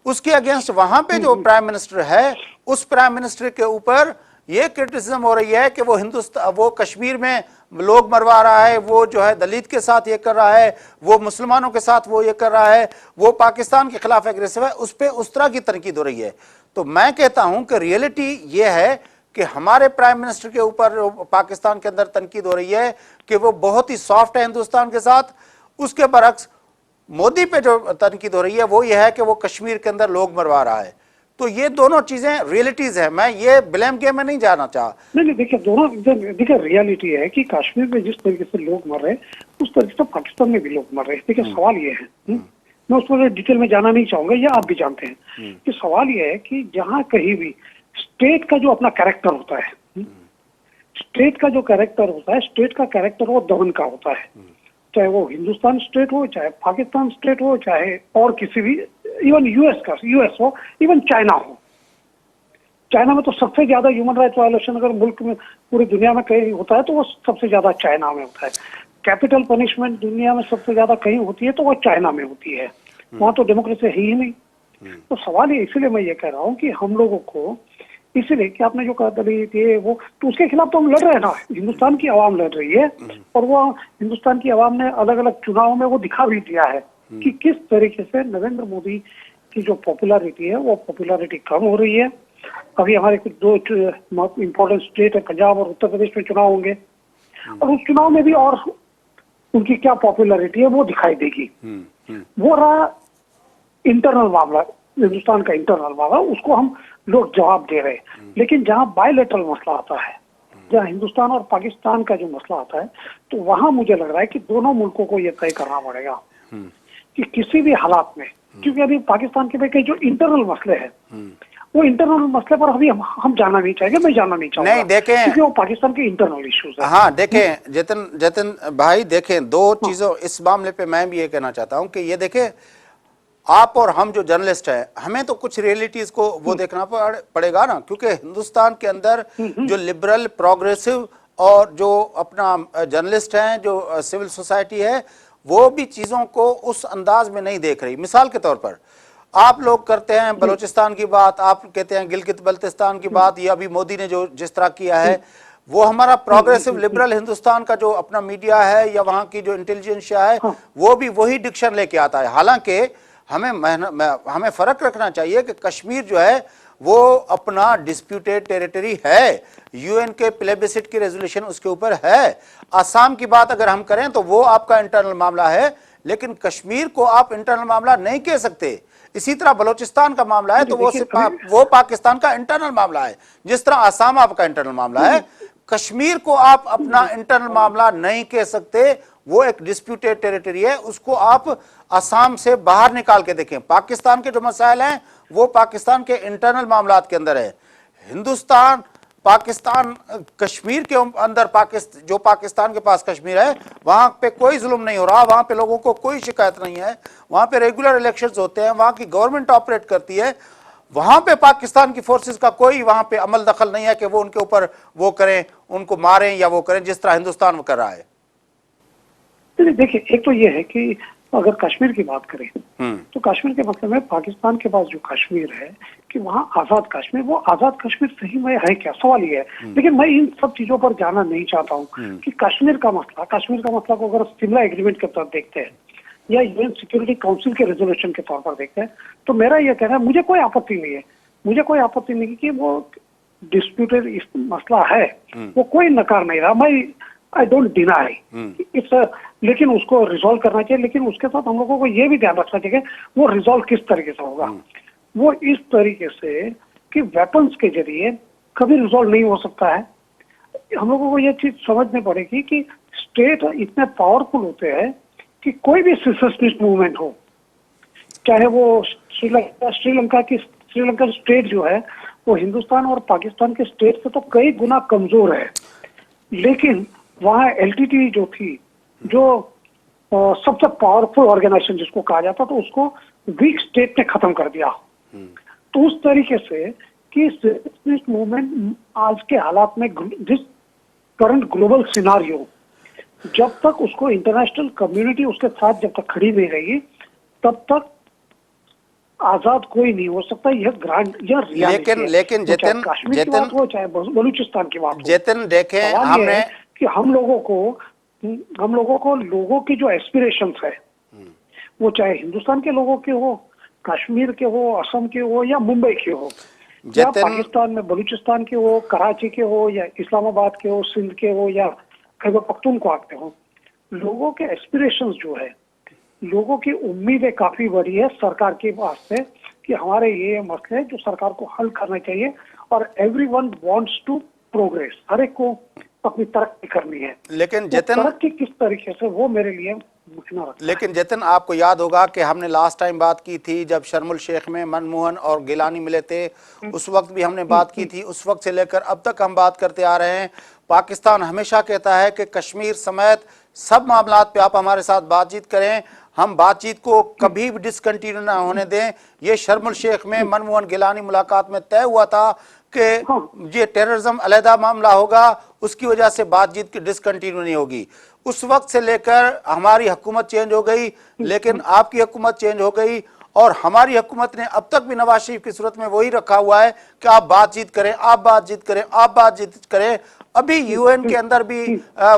उसके अगेंस्ट वहां पे जो प्राइम मिनिस्टर है, उस प्राइम मिनिस्टर के ऊपर ये क्रिटिसिज्म हो रही है कि वो कश्मीर में लोग मरवा रहा है, वो जो है दलित के साथ ये कर रहा है, वो मुसलमानों के साथ वो ये कर रहा है, वो पाकिस्तान के खिलाफ एग्रेसिव है, उस पर उस तरह की तनकीद हो रही है। तो मैं कहता हूं कि रियलिटी ये है कि हमारे प्राइम मिनिस्टर के ऊपर पाकिस्तान के अंदर तनकीद हो रही है कि वो बहुत ही सॉफ्ट है हिंदुस्तान के साथ। उसके बरक्स मोदी पे जो तनकीद हो रही है वो ये है कि वो कश्मीर के अंदर लोग मरवा रहा है। तो ये दोनों चीजें रियलिटीज है, मैं ये ब्लेम गेम में नहीं जाना चाह। नहीं, देखिए दोनों, देखिए रियलिटी है कि कश्मीर में जिस तरीके से लोग मर रहे हैं उस तरीके से पाकिस्तान में भी लोग मर रहे हैं। देखिए सवाल ये है, मैं उस पर डिटेल में जाना नहीं चाहूंगा, ये आप भी जानते हैं कि सवाल ये है कि जहां कहीं भी स्टेट का जो अपना कैरेक्टर होता है, स्टेट का जो कैरेक्टर होता है, स्टेट का कैरेक्टर वो दमन का होता है, चाहे वो हिंदुस्तान स्टेट हो, चाहे पाकिस्तान स्टेट हो, चाहे और किसी भी, इवन यूएस हो, इवन चाइना हो। चाइना में तो सबसे ज्यादा ह्यूमन राइट वायलेशन अगर मुल्क में पूरी दुनिया में कहीं होता है तो वो सबसे ज्यादा चाइना में होता है। कैपिटल पनिशमेंट दुनिया में सबसे ज्यादा कहीं होती है तो वो चाइना में होती है, वहां तो डेमोक्रेसी है ही नहीं। तो सवाल ये, इसीलिए मैं ये कह रहा हूँ कि हम लोगों को, इसीलिए कि आपने जो कहा दलित ये वो, तो उसके खिलाफ तो हम लड़ रहे हैं ना, हिंदुस्तान की आवाम लड़ रही है, और वो हिंदुस्तान की आवाम ने अलग अलग चुनाव में वो दिखा भी दिया है कि किस तरीके से नरेंद्र मोदी की जो पॉपुलैरिटी है वो पॉपुलैरिटी कम हो रही है। अभी हमारे कुछ दो इम्पोर्टेंट स्टेट है, पंजाब और उत्तर प्रदेश में चुनाव होंगे, और उस चुनाव में भी और उनकी क्या पॉपुलैरिटी है वो दिखाई देगी। वो रहा इंटरनल मामला, हिंदुस्तान का इंटरनल मामला, उसको हम लोग जवाब दे रहे हैं। लेकिन जहां बायलैटरल मसला आता है, जहां हिंदुस्तान और पाकिस्तान का जो मसला आता है, तो वहां मुझे लग रहा है कि दोनों मुल्कों को यह तय करना पड़ेगा कि किसी भी हालात में क्योंकि अभी पाकिस्तान के कई जो इंटरनल मसले हैं, वो इंटरनल मसले पर अभी हम जाना नहीं चाहेंगे, मैं जाना नहीं चाहूंगा। नहीं, देखें, क्योंकि वो पाकिस्तान के इंटरनल इश्यूज है। हाँ देखें जतिन भाई, देखें दो चीजों इस मामले पे मैं भी ये कहना चाहता हूं कि ये देखें, आप और हम जो जर्नलिस्ट हैं, हमें तो कुछ रियलिटीज को वो देखना पड़ेगा ना, क्योंकि हिंदुस्तान के अंदर जो लिबरल प्रोग्रेसिव और जो अपना जर्नलिस्ट हैं, जो सिविल सोसाइटी है, वो भी चीजों को उस अंदाज में नहीं देख रही। मिसाल के तौर पर आप लोग करते हैं बलूचिस्तान की बात, आप कहते हैं गिलगित बल्तिस्तान की बात, या अभी मोदी ने जो जिस तरह किया है, वो हमारा प्रोग्रेसिव लिबरल हिंदुस्तान का जो अपना मीडिया है या वहां की जो इंटेलिजेंसिया है, वो भी वही डिक्शन लेके आता है। हालांकि हमें फर्क रखना चाहिए कि कश्मीर जो है वो अपना डिस्प्यूटेड टेरिटरी है, यूएन के प्लेबिसिट की रेजोल्यूशन उसके ऊपर है। असम की बात अगर हम करें तो वो आपका इंटरनल मामला है, लेकिन कश्मीर को आप इंटरनल मामला नहीं कह सकते। इसी तरह बलूचिस्तान का मामला है तो वो पाकिस्तान का इंटरनल मामला है, जिस तरह असम आपका इंटरनल मामला है। कश्मीर को आप अपना इंटरनल मामला नहीं कह सकते, वो एक डिस्प्यूटेड टेरिटरी है, उसको आप असम से बाहर निकाल के देखें। पाकिस्तान के जो मसाइल हैं वो पाकिस्तान के इंटरनल मामलात के अंदर है। हिंदुस्तान पाकिस्तान कश्मीर के अंदर जो पाकिस्तान के पास कश्मीर है, वहां पे कोई जुल्म नहीं हो रहा, वहां पे लोगों को कोई शिकायत नहीं है, वहां पे रेगुलर इलेक्शंस होते हैं, वहां की गवर्नमेंट ऑपरेट करती है, वहां पे पाकिस्तान की फोर्सेस का कोई वहां पे अमल दखल नहीं है कि वो उनके ऊपर वो करें, उनको मारें या वो करें जिस तरह हिंदुस्तान कर रहा है। देखिए, एक तो ये है कि अगर कश्मीर की बात करें तो कश्मीर के मतलब में पाकिस्तान के पास जो कश्मीर है कि वहाँ आजाद कश्मीर, वो आजाद कश्मीर सही में है क्या, सवाल ये है। लेकिन मैं इन सब चीजों पर जाना नहीं चाहता हूँ कि कश्मीर का मसला को अगर शिमला एग्रीमेंट के तहत देखते हैं या यूएन सिक्योरिटी काउंसिल के रेजोल्यूशन के तौर पर देखते हैं, तो मेरा यह कहना है, मुझे कोई आपत्ति नहीं कि वो डिस्प्यूटेड मसला है, वो कोई नकार नहीं रहा, मैं आई डोंट डिनाई इट्स, लेकिन उसको रिजॉल्व करना चाहिए। लेकिन उसके साथ हम लोगों को ये भी ध्यान रखना चाहिए वो रिजॉल्व किस तरीके से होगा। वो इस तरीके से कि वेपन्स के जरिए कभी रिजॉल्व नहीं हो सकता है। हम लोगों को ये चीज समझने पड़ेगी कि स्टेट इतने पावरफुल होते हैं कि कोई भी सेसेशनिस्ट मूवमेंट हो, चाहे वो श्रीलंका स्टेट जो है वो हिंदुस्तान और पाकिस्तान के स्टेट से तो कई गुना कमजोर है, लेकिन वहाँ एलटीटी जो थी, जो सबसे पावरफुल ऑर्गेनाइजेशन जिसको कहा जाता, तो उसको वीक स्टेट ने खत्म कर दिया। तो उस तरीके से कि सेसेशनिस्ट मूवमेंट आज के हालात में, जिस करंट ग्लोबल सिनारियो, जब तक उसको इंटरनेशनल कम्युनिटी उसके साथ जब तक खड़ी नहीं रहेगी, तब तक आजाद कोई नहीं हो सकता। यह ग्रांड, यह लेकिन जतिन कश्मीर की बात हो चाहे बलूचिस्तान की बात हो, जतिन देखें, हमने कि हम लोगों को लोगों की जो एस्पिरेशंस है, वो चाहे हिंदुस्तान के लोगों के हो, कश्मीर के हो, असम के हो या मुंबई के हो, या पाकिस्तान में बलूचिस्तान के हो, कराची के हो या इस्लामाबाद के हो, सिंध के हो या खैबर पख्तूनख्वा के हो, लोगों के एस्पिरेशंस जो है, लोगों की उम्मीदें काफी बड़ी है सरकार के वास्ते कि हमारे ये मसले जो सरकार को हल करना चाहिए, और एवरीवन वांट्स टू प्रोग्रेस, हर एक को अपनी तरक्की करनी है। लेकिन तो जतिन, तरक्की किस तरीके से, वो मेरे लिए लेकिन जतिन आपको याद होगा कि हमने लास्ट टाइम बात की थी जब शर्मुल शेख में मनमोहन और गिलानी मिले थे, उस वक्त भी हमने बात की थी। उस वक्त से लेकर अब तक हम बात करते आ रहे हैं। पाकिस्तान हमेशा कहता है कि कश्मीर समेत सब मामलात पे आप हमारे साथ बातचीत करें, हम बातचीत को कभी भी डिसकंटिन्यू ना होने दें। ये शर्मुल शेख में मनमोहन गिलानी मुलाकात में तय हुआ था कि ये टेररिज्म अलहदा मामला होगा, उसकी वजह से बातचीत की डिसकंटिन्यू नहीं होगी। उस वक्त से लेकर हमारी हुकूमत चेंज हो गई, लेकिन आपकी हुकूमत चेंज हो गई, और हमारी हुकूमत ने अब तक भी नवाज शरीफ की सूरत में वही रखा हुआ है कि आप बातचीत करें, आप बातचीत करें, आप बातचीत करें। अभी यूएन के अंदर भी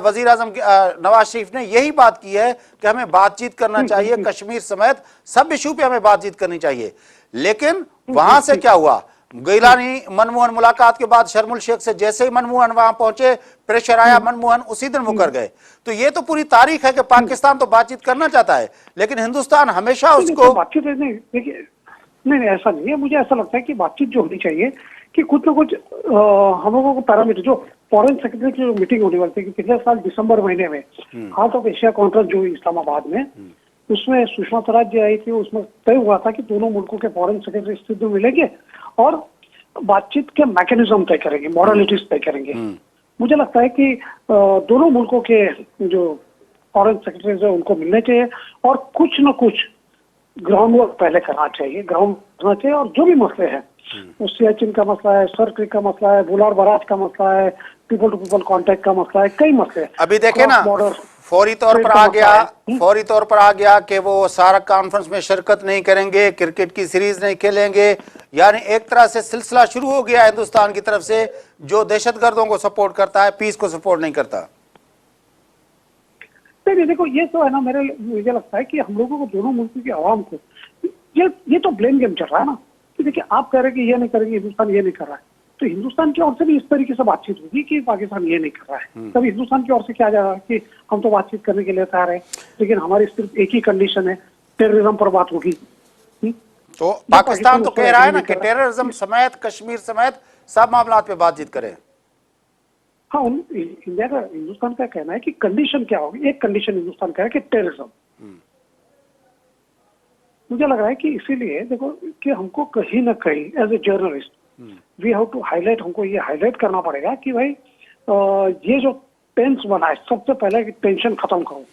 वजीर आजम नवाज शरीफ ने यही बात की है कि हमें बातचीत करना चाहिए, कश्मीर समेत सब इशू पे हमें बातचीत करनी चाहिए। लेकिन वहां से क्या हुआ, गिलानी मनमोहन मुलाकात के बाद शर्मुल शेख से जैसे ही मनमोहन वहां पहुंचे, प्रेशर आया, मनमोहन उसी दिन मुकर गए। तो ये तो पूरी तारीख है कि पाकिस्तान तो बातचीत करना चाहता है, लेकिन हिंदुस्तान हमेशा उसको बातचीत नहीं, ऐसा नहीं है। मुझे ऐसा लगता है कि बातचीत जो होनी चाहिए कि कुछ ना कुछ हम लोगों को पैरामीटर, जो फॉरेन सेक्रेटरी की मीटिंग होने वाली थी कि पिछले साल दिसंबर महीने में हार्ट ऑफ एशिया कॉन्फ्रेंस जो इस्लामाबाद में, उसमें सुषमा स्वराज जी आई थी, उसमें तय हुआ था कि दोनों मुल्कों के फॉरेन सेक्रेटरी स्थित में मिलेंगे और बातचीत के मैकेनिज्म तय करेंगे, मॉडलिटीज तय करेंगे। मुझे लगता है कि दोनों मुल्कों के जो फॉरेन सेक्रेटरीज है उनको मिलने चाहिए और कुछ न कुछ ग्राउंड वर्क पहले करना चाहिए, ग्राउंड करना चाहिए। और जो भी मसले हैं, सियाचिन का मसला है, सर क्रिक का मसला है, बुलार बराज का मसला है, पीपल टू पीपल कांटेक्ट का मसला है, कई मसले हैं। अभी देखे ना, बॉर्डर फौरी तौर पर आ गया, फौरी तौर पर आ गया कि वो सारा कॉन्फ्रेंस में शिरकत नहीं करेंगे, क्रिकेट की सीरीज नहीं खेलेंगे। यानी एक तरह से सिलसिला शुरू हो गया हिंदुस्तान की तरफ से, जो दहशतगर्दों को सपोर्ट करता है, पीस को सपोर्ट नहीं करता। नहीं, देखो ये तो है ना, मुझे लगता है कि हम लोगों को, दोनों मुल्कों की आवाम को, ये तो ब्लेम गेम चल रहा है ना कि देखिए आप कह रहे हैं कि ये नहीं करेंगे, हिंदुस्तान ये नहीं कर रहा है, तो हिंदुस्तान की ओर से भी इस तरीके से बातचीत होगी कि पाकिस्तान ये नहीं कर रहा है। तब हिंदुस्तान की ओर से क्या जा रहा है कि हम तो बातचीत करने के लिए तैयार है, लेकिन हमारी सिर्फ एक ही कंडीशन है, टेररिज्म पर बात होगी। तो पाकिस्तान तो कह रहा है ना कि टेररिज्म समेत, कश्मीर समेत सब मामला पे बातचीत करें। हाँ, इंडिया का, हिंदुस्तान का कहना है कि कंडीशन क्या होगी। एक कंडीशन हिंदुस्तान का है कि टेररिज्म। मुझे लग रहा है कि इसीलिए देखो कि हमको कहीं ना कहीं as a journalist we have to highlight, हमको ये हाईलाइट करना पड़ेगा कि भाई ये जो टेंस बना है, सबसे पहले टेंशन खत्म करो।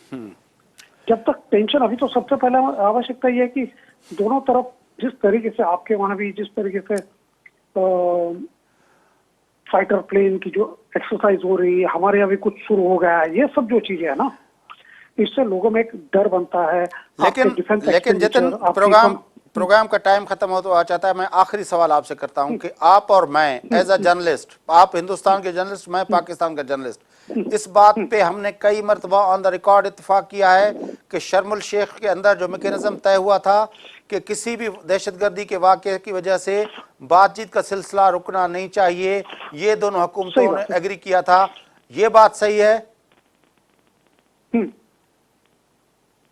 जब तक टेंशन, अभी तो सबसे पहले आवश्यकता ये है कि दोनों तरफ जिस तरीके से, आपके वहां भी जिस तरीके से फाइटर प्लेन की जो एक्सरसाइज हो रही है, हमारे यहाँ भी कुछ शुरू हो गया है, ये सब जो चीजें है ना, इससे लोगों में एक डर बनता है। लेकिन जितन प्रोग्राम का टाइम खत्म हो तो आ चाहता है, मैं आखिरी सवाल आपसे करता हूं कि आप और मैं एज अ जर्नलिस्ट, आप हिंदुस्तान के जर्नलिस्ट, मैं पाकिस्तान का जर्नलिस्ट, इस बात पे हमने कई मरतबा ऑन द रिकॉर्ड इत्तेफाक किया है कि शर्मुल शेख के अंदर जो मैकेनिज्म तय हुआ था कि किसी भी दहशतगर्दी के वाक़े की वजह से बातचीत का सिलसिला रुकना नहीं चाहिए, ये दोनों हुकूमतों ने एग्री किया था। ये बात सही है?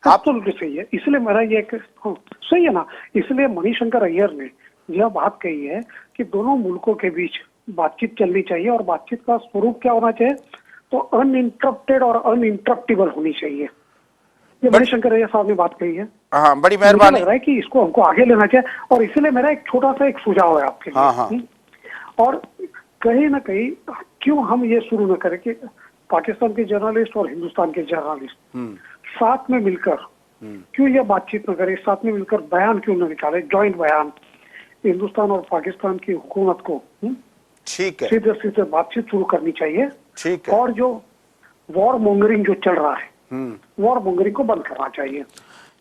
एब्सोल्युटली सही है। इसलिए मेरा ये सही है ना, इसलिए मणिशंकर अय्यर ने यह बात कही है कि दोनों मुल्कों के बीच बातचीत चलनी चाहिए और बातचीत का स्वरूप क्या होना चाहिए, तो अनइंटरप्टेड और अनइंटरप्टिबल होनी चाहिए। ये मणिशंकर अय्यर साहब ने बात कही है। हाँ, बड़ी मेहरबानी। लग रहा है कि इसको हमको आगे लेना चाहिए और इसलिए मेरा एक छोटा सा एक सुझाव है आपके लिए। हाँ। और कहीं ना कहीं क्यों हम ये शुरू न करें कि पाकिस्तान के जर्नलिस्ट और हिंदुस्तान के जर्नलिस्ट साथ में मिलकर क्यों ये बातचीत न करें, साथ में मिलकर बयान क्यों न निकाले, जॉइंट बयान हिंदुस्तान और पाकिस्तान की हुकूमत को ठीक है, सीधे सीधे बातचीत शुरू करनी चाहिए। ठीक है। और जो वॉर मोंगरिंग जो चल रहा है, वॉर मोंगरिंग को बंद करना चाहिए।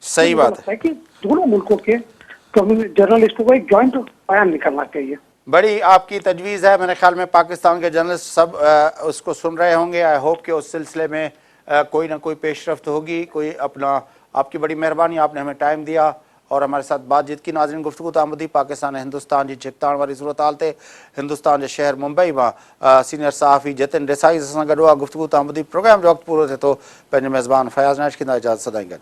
सही बात है कि दोनों मुल्कों के जर्नलिस्टों को एक जॉइंट बयान निकलना चाहिए। बड़ी आपकी तजवीज़ है। मेरे ख्याल में पाकिस्तान के जर्नलिस्ट सब उसको सुन रहे होंगे। आई होप कि उस सिलसिले में कोई ना कोई पेशरफ्त होगी। कोई अपना, आपकी बड़ी मेहरबानी, आपने हमें टाइम दिया और हमारे साथ बातचीत की। नाज़रीन, गुफ्तगू तामुदी पाकिस्तान हिंदुस्तान जी छिकताण वारी सूरत हाल ते हिंदुस्तान के शहर मुंबई में सीनियर सहाफ़ी जतिन देसाई सां गॾु गुफ्तगू तामुदी। प्रोग्राम जो वक़्तु पूरो थिए थो। पंहिंजे मेज़बान फयाज़ नाश की इजाज़त सदाईं गॾु।